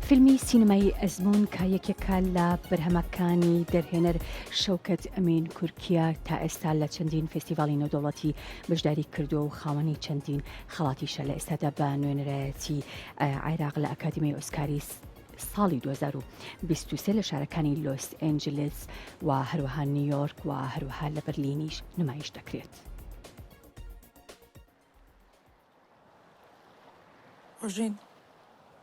فیلمی سینەمای ئەزموون کە یەکێکە لە بەرهەمەکانی دەرهێنەر شەوکەت ئەمین کورکیە تا ئێستا لە چەندین فێستیڤاڵی نێودەوڵەتی بەشداری کردو و خاوەنی چەندین خەڵاتیشە لە ئێستادا بە نوێنەرایەتی عێراق لە ئەکادیمی ئۆسکاری ساڵی 2023 لە شارەکانی لۆس ئێنجلس و هەروەها نیویۆرک و هەروەها لە بەرلینیش نمایش دەکرێت. ڕۆژین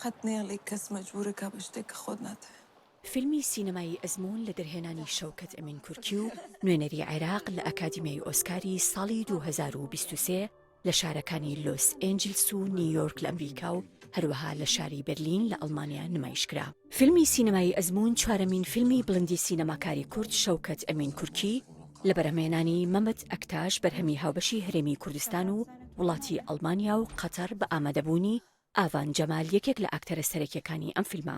قەت نێڵی کەس مەجبورەکە بە شتێکە خۆت ناتەوێت. فیلمی سینەمایی ئەزموون لە دەرهێنانی شەوکەت ئەمین کورکی و نوێنەری عێراق لە ئەکادیمیای ئۆسکاری ساڵی 2023 لە شارەکانی لۆس ئێنجلس و نیویۆرک لە ئەمریکا و هەروەها لە شاری بەرلین لە ئەڵمانیا نمایشکرا. فیلمی سینەمایی ئەزموون چوارەمین فیلمی بڵندی سینەماکاری کورد شەوکەت ئەمین کورکی لە بەرهەمهێنانی مەمەد ئەکتاش بەرهەمی هاوبەشی هەرێمی کوردستان و وڵاتی ئەڵمانیا و قەتەر بە ئامادەبوونی ئاڤان جەمال یەکێک لە ئاکتەرە سەرەکیەکانی ئەم فیلمە.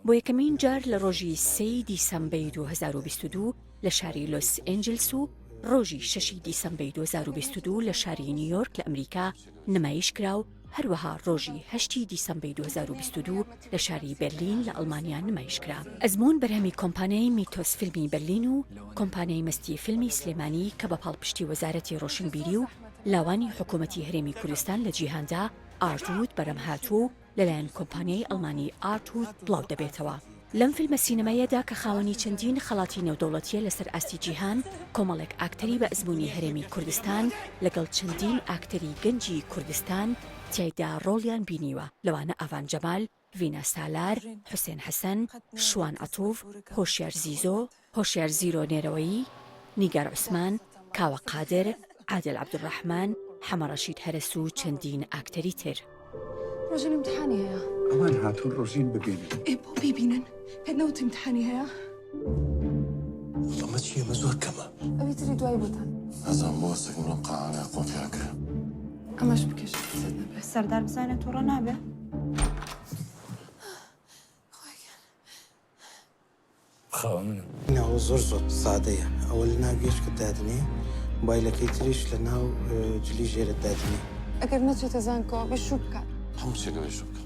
بۆ یەکەمین جار لە ڕۆژی 3 دیسەمبەری 2022 لە شاری لۆس ئێنجلس و ڕۆژی 6 دیسەمبەری 2022 لە شاری نیویۆرک لە ئەمریکا نمایش کرا و هەروەها ڕۆژی 8 دیسەمبەری 2022 لە شاری بەرلین لە ئەڵمانیا نمایش کرا. ئەزموون بەرهەمی کۆمپانیای میتۆس فیلمی بەرلین و کۆمپانیای مەستی فیلمی سلێمانی کە بە پاڵپشتی وەزارەتی ڕۆشنبیری و لاوانی حکوومەتی هەرێمی کوردستان لە جیهاندا ئارتوود بەرەمهاتوو لەلایەن کۆمپانیای ئەڵمانی ئارتوود بڵاو دەبێتەوە. لەم فیلمە سینەماییەدا کە خاوەنی چەندین خەڵاتی نێودەوڵەتیە لەسەر ئاستی جیهان، کۆمەڵێک ئاکتەری بە ئەزموونی هەرێمی کوردستان لەگەڵ چەندین ئاکتەری گەنجی کوردستان تیایدا ڕۆڵیان بینیوە، لەوانە ئاڤان جەمال، ڤینا سالار، حوسێن حەسەن، شوان عەتووف، هۆشیار زیزۆ، هۆشیار زیرۆ نێرەوەیی، نیگار عوسمان، کاوە قادر، عادل عەبدوڕەحمان، حەمە ڕەشید هەرس و چەندین ئاکتەری تر. ڕۆژین امتحانی هەیە. ئەوان هاتوون ڕۆژین ببینن. بۆ بیبینن پێت نەوت امتحانی هەیە؟ ئەمە چییە؟ مە زۆر کەمە. ئەوی تری دوای بوتن. ئەزان بۆ سەگم لەم قاعانە قۆپیاکە. ئەمەش بکەش سەردار بزانێت تووڕە نابێ. خاوە منم. ناو زۆر سادەیە. ئەوە لە ناو گێشکت دادنێ، مۆبایلەکەی تریش لە ناو جلی ژێرت دادنێ. ئەگەر نەچێتە زانکۆ بێ شوو بکات. هەموو شتێک بێ شوو بکە.